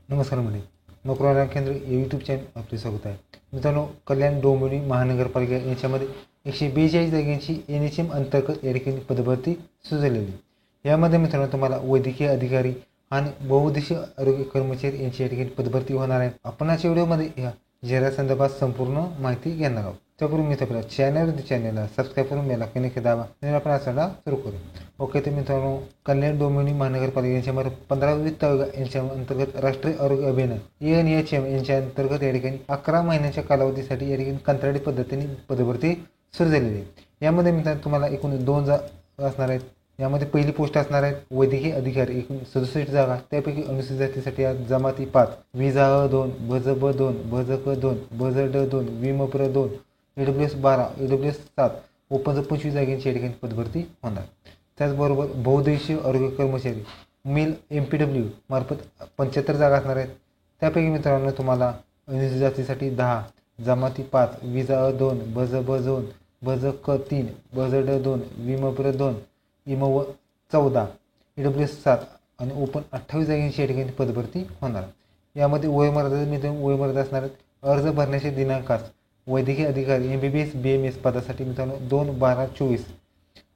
नमस्कार मंडळी, नोकरवाला केंद्र यूट्यूब चॅनल आपले स्वागत आहे. मित्रांनो, कल्याण डोंबिवली महानगरपालिका यांच्यामध्ये 142 जागांची NHM अंतर्गत या ठिकाणी पदभरती सुरू झालेली. यामध्ये मित्रांनो तुम्हाला वैद्यकीय अधिकारी आणि बहुउद्देशीय आरोग्य कर्मचारी यांची या ठिकाणी पदभरती होणार आहे. आपण आजच्या व्हिडिओमध्ये या जाहिरात संदर्भात संपूर्ण माहिती घेणार आहोत. त्यापूर्वी मी आपल्या चॅनलला सबस्क्राईब करून बेल आयकॉन दाबा आणि आपण आजचा सुरू करू. ओके, तर मित्रांनो, कल्याण डोंबिवली महानगरपालिका यांच्यामध्ये 15 वित्त आयोग यांच्या अंतर्गत राष्ट्रीय आरोग्य अभियान NHM यांच्या अंतर्गत या ठिकाणी 11 महिन्यांच्या कालावधीसाठी या ठिकाणी कंत्राटी पद्धतीने पदभरती सुरू झालेली आहे. यामध्ये मित्रांनो तुम्हाला एकूण 2 असणार आहेत. यामध्ये पहिली पोस्ट असणार आहे वैद्यकीय अधिकारी, एकूण 67 जागा. त्यापैकी अनुसूचित जातीसाठी जमाती 5, विजा 2, भज 2, भज 2, भज 2, विमप्र 2, EWS 12, EWS 7, ओपनचं 25 जागांची या ठिकाणी पदभरती होणार. त्याचबरोबर बहुउद्देशीय आरोग्य कर्मचारी मेल MPW मार्फत 75 जागा असणार आहेत. त्यापैकी मित्रांनो तुम्हाला अनुसूचित जातीसाठी 10, जमाती 5, विजा 2, भज 2, भज 3, भज 2, विमप्र 2, इमव 14, EWS 7 आणि ओपन 28 जागांची या ठिकाणी पदभरती होणार. यामध्ये वयोमर्यादा असणार आहेत. अर्ज भरण्याचे दिनांकास वैद्यकीय अधिकारी MBBS BMS पदासाठी मित्रांनो 2/12/24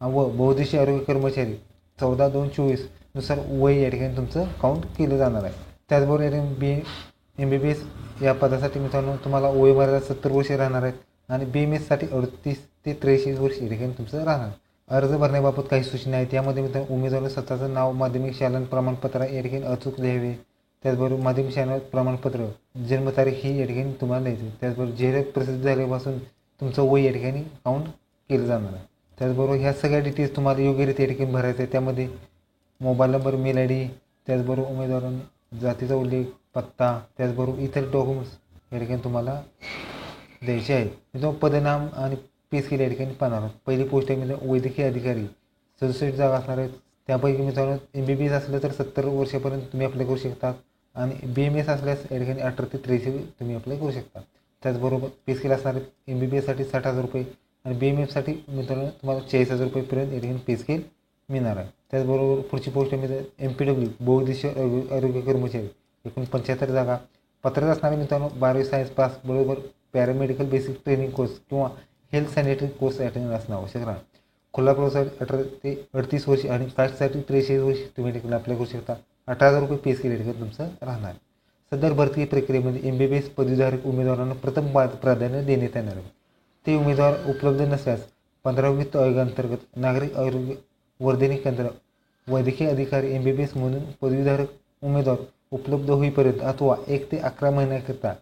व बहुउद्देशीय आरोग्य कर्मचारी 14/2/24 नुसार वय या ठिकाणी तुमचं काउंट केलं जाणार आहे. त्याचबरोबर या ठिकाणी MBBS या पदासाठी मित्रांनो तुम्हाला वयोमर्यादा 70 वर्षे राहणार आहेत आणि BMS साठी 38 ते 83 वर्ष या ठिकाणी तुमचं राहणार. अर्ज भरण्याबाबत काही सूचना आहेत. यामध्ये मित्रांनो उमेदवाराला स्वतःचं नाव, माध्यमिक शालेय प्रमाणपत्र या ठिकाणी अचूक लिहावे. त्याचबरोबर माध्यमिक शालेय प्रमाणपत्र, जन्मतारीख ही या ठिकाणी तुम्हाला लिहायची. त्याचबरोबर जाहिरात प्रसिद्ध झाल्यापासून तुमचं वय या ठिकाणी काउंट केलं जाणार आहे. त्याचबरोबर ह्या सगळ्या डिटेल्स तुम्हाला योग्यरित्या या ठिकाणी भरायचं आहे. त्यामध्ये मोबाईल नंबर, मेल ID, त्याचबरोबर उमेदवारांना जातीचा उल्लेख, पत्ता, त्याचबरोबर इतर डॉक्युमेंट्स या ठिकाणी तुम्हाला द्यायचे आहेत. मित्रांनो, पदनाम आणि पे स्केल या ठिकाणी पाहणार आहोत. पहिली पोस्ट आहे मित्रांनो वैद्यकीय अधिकारी, 67 जागा असणार आहेत. त्यापैकी मित्रांनो MBBS असलं तर 70 वर्षापर्यंत तुम्ही अप्लाय करू शकता आणि BMS असल्यास या ठिकाणी 18 ते 83 तुम्ही अप्लाय करू शकता. त्याचबरोबर पे स्केल असणार आहेत. MBBS साठी 60,000 रुपये आणि BMS साठी मित्रांनो तुम्हाला 40,000 रुपयेपर्यंत या ठिकाणी पे स्केल मिळणार आहे. त्याचबरोबर पुढची पोस्ट आहे MPW बहुउद्देशीय आरोग्य कर्मचारी, एकूण 75 जागा. पात्रता असणारे मित्रांनो 12वी सायन्स पास, बरोबर पॅरामेडिकल बेसिक ट्रेनिंग कोर्स किंवा हेल्थ सॅनिटरी कोर्स अटेंड असणं आवश्यक राहणार. खुला प्रवासासाठी 18 ते 38 वर्ष आणि कास्टसाठी 43 वर्ष तुम्ही ठिकाणी अप्लाय करू शकता. 18,000 रुपये पे स्केल ठिकाणी तुमचं राहणार. सदर भरती प्रक्रियेमध्ये MBBS पदवीधारक उमेदवारांना प्रथम प्राधान्य देण्यात येणार आहे. ते उमेदवार उपलब्ध नसल्यास 15 वित्त आयोगांतर्गत नागरिक आरोग्य वर्धिनी केंद्र वैद्यकीय अधिकारी MBBS म्हणून पदवीधारक उमेदवार उपलब्ध होईपर्यंत अथवा 1 ते 11 महिन्याकरिता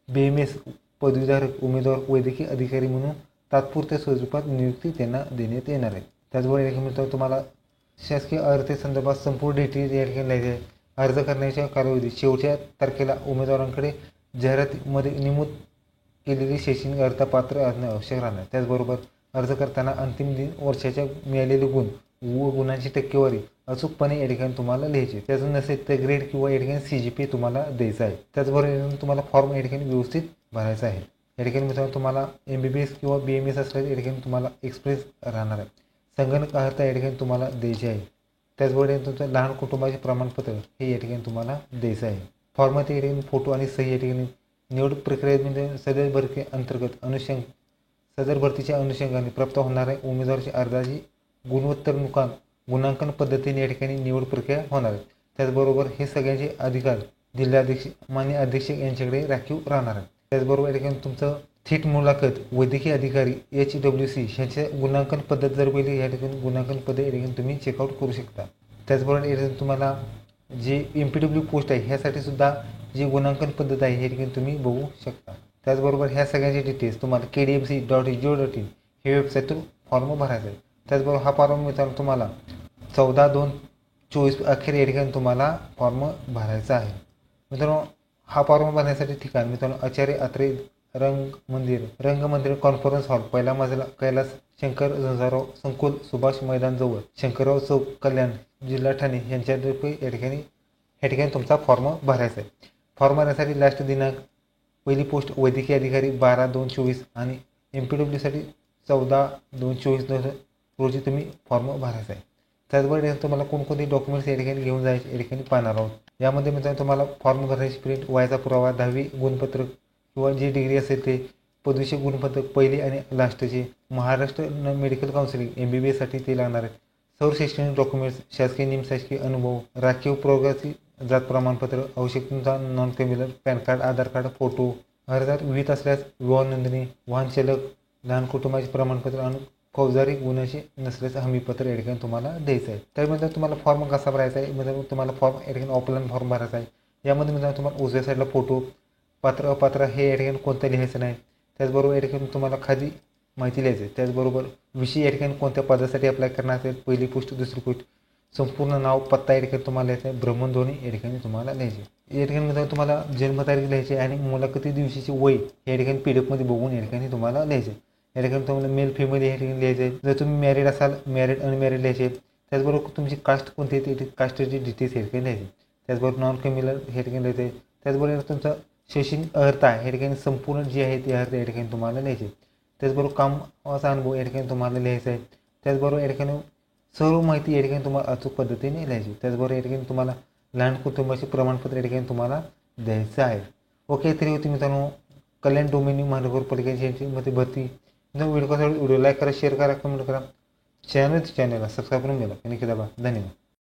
BMS पदवीधारक उमेदवार वैद्यकीय अधिकारी म्हणून तात्पुरत्या स्वरूपात नियुक्ती त्यांना देण्यात येणार आहे. त्याचबरोबर या ठिकाणी तुम्हाला शासकीय अर्थसंदर्भात संपूर्ण डिटेल्स या ठिकाणी लिहायचे आहे. अर्ज करण्याच्या कालावधी शेवटच्या तारखेला उमेदवारांकडे जाहिरातीमध्ये नमूद केलेली शैक्षणिक अर्हता पात्र असणे आवश्यक राहणार. त्याचबरोबर अर्ज करताना अंतिम वर्षाच्या मिळालेले गुण व गुणांची टक्केवारी अचूकपणे या ठिकाणी तुम्हाला लिहायची. त्याचं नसेल तर ग्रेड किंवा या ठिकाणी CGPA तुम्हाला द्यायचा आहे. त्याचबरोबर तुम्हाला फॉर्म या ठिकाणी व्यवस्थित भरायचा आहे. या ठिकाणी मित्रांनो तुम्हाला MBBS किंवा BMS असल्यास या ठिकाणी तुम्हाला एक्सप्रेस राहणार आहे. संगणक अर्हता या ठिकाणी तुम्हाला द्यायची आहे. त्याचबरोबर तुमचं लहान कुटुंबाचे प्रमाणपत्र हे या ठिकाणी तुम्हाला द्यायचं आहे. फॉर्ममध्ये या ठिकाणी फोटो आणि सही या ठिकाणी निवड प्रक्रियेमध्ये सदर भरती अंतर्गत सदर भरतीच्या अनुषंगाने प्राप्त होणाऱ्या उमेदवाराची अर्जाची गुणवत्तर गुणांकन पद्धतीने या ठिकाणी निवड प्रक्रिया होणार आहे. त्याचबरोबर हे सगळ्यांचे अधिकार जिल्हाध्यक्ष मान्य अधीक्षक यांच्याकडे राखीव राहणार आहे. त्याचबरोबर या ठिकाणी तुमचं थेट मुलाखत वैद्यकीय अधिकारी HWC ह्यांच्या गुणांकन पद्धत जर पहिली या ठिकाणी गुणांकन पद्धत या ठिकाणी तुम्ही चेकआउट करू शकता. त्याचबरोबर या ठिकाणी तुम्हाला जे MPW पोस्ट आहे ह्यासाठी सुद्धा जी गुणांकन पद्धत आहे या ठिकाणी तुम्ही बघू शकता. त्याचबरोबर ह्या सगळ्यांचे डिटेल्स तुम्हाला KDMC.go.in हे वेबसाईटवर फॉर्म भरायचा आहे. त्याचबरोबर हा फॉर्म मित्रांनो तुम्हाला 14/2/24 अखेर या ठिकाणी तुम्हाला फॉर्म भरायचा आहे. मित्रांनो, हा फॉर्म भरण्यासाठी ठिकाण मित्रांनो आचार्य अत्रे रंगमंदिर कॉन्फरन्स हॉल, पहिला मजला, कैलास शंकर झुंजारराव संकुल, सुभाष मैदान जवळ, शंकरराव चौक, कल्याण, जिल्हा ठाणे यांच्यातर्फे या ठिकाणी तुमचा फॉर्म भरायचा आहे. फॉर्म भरण्यासाठी लास्ट दिनांक पहिली पोस्ट वैद्यकीय अधिकारी 12/2/24 आणि MPW साठी 14/2/24 रोजी तुम्ही फॉर्म भरायचा आहे. त्याचबरोबर तुम्हाला कोणकोणते डॉक्युमेंट्स या ठिकाणी घेऊन जायचे या ठिकाणी पाहणार आहोत. यामध्ये मित्रांनो तुम्हाला फॉर्म भरण्याची प्रिंट, वयाचा पुरावा, 10वी गुणपत्रक किंवा जी डिग्री असेल ते, पदवीचे गुणपत्रक पहिली आणि लास्टचे, महाराष्ट्र मेडिकल काउन्सिलिंग MBBSसाठी ते लागणार आहेत, सर्व शैक्षणिक डॉक्युमेंट्स, शासकीय निमशासकीय अनुभव, राखीव प्रवर्गाची जात प्रमाणपत्र, आवश्यकतेनुसार नॉन क्रिमिनल, पॅन कार्ड, आधार कार्ड, फोटो, अर्जात विहित असल्यास विवाह नोंदणी, वाहन चालक, लहान कुटुंबाचे प्रमाणपत्र आणि फौजदारी गुन्ह्याचे नसल्याचं हमीपत्र या ठिकाणी तुम्हाला द्यायचं आहे. त्यामध्ये तुम्हाला फॉर्म कसा भरायचा आहे, म्हणजे तुम्हाला फॉर्म या ठिकाणी ऑफलाईन फॉर्म भरायचा आहे. यामध्ये मित्रांनो तुम्हाला उजव्या साईडला फोटो, पात्र अपात्र हे या ठिकाणी कोणतं लिहायचं नाही. त्याचबरोबर या ठिकाणी तुम्हाला खाली माहिती लिहायची आहे. त्याचबरोबर विषय या ठिकाणी कोणत्या पदासाठी अप्लाय करणार असेल, पहिली पोस्ट, दुसरी पोस्ट, संपूर्ण नाव, पत्ता या ठिकाणी तुम्हाला लिहायचं आहे. भ्रमणध्वनी या ठिकाणी तुम्हाला लिहायचे. या ठिकाणी मित्रांनो तुम्हाला जन्मतारीख लिहायची आणि मुलाखती दिवशीचे वय या ठिकाणी PDF मध्ये बघून या ठिकाणी तुम्हाला लिहायचे. या ठिकाणी तुम्हाला मेल फिमेल या ठिकाणी लिहायचे आहे. जर तुम्ही मॅरिड असाल, मॅरिड अनमॅरिड लिहायचे. त्याचबरोबर तुमची कास्ट कोणती आहे ते कास्टची डिटेल्स या ठिकाणी लिहायचे. त्याचबरोबर नॉन क्रिमिनल हे ठिकाणी लिहायचे. त्याचबरोबर तुमचा शैक्षणिक अर्हता या ठिकाणी संपूर्ण जे आहे ते अर्हता या ठिकाणी तुम्हाला लिहायचे. त्याचबरोबर कामाचा अनुभव या ठिकाणी तुम्हाला लिहायचा आहे. त्याचबरोबर या ठिकाणी सर्व माहिती या ठिकाणी तुम्हाला अचूक पद्धतीने लिहायची. त्याचबरोबर या ठिकाणी तुम्हाला लहान कुटुंबाचे प्रमाणपत्र या ठिकाणी तुम्हाला द्यायचं आहे. ओके, तरी होती मित्रांनो कल्याण डोंबिवली महानगरपालिकेची मध्ये भरती. व्हिडिओ कसा व्हिडिओ लाईक करा, शेअर करा, कमेंट करा. चॅनलला सबस्क्राईब करून घ्या. आणि दाबा. धन्यवाद.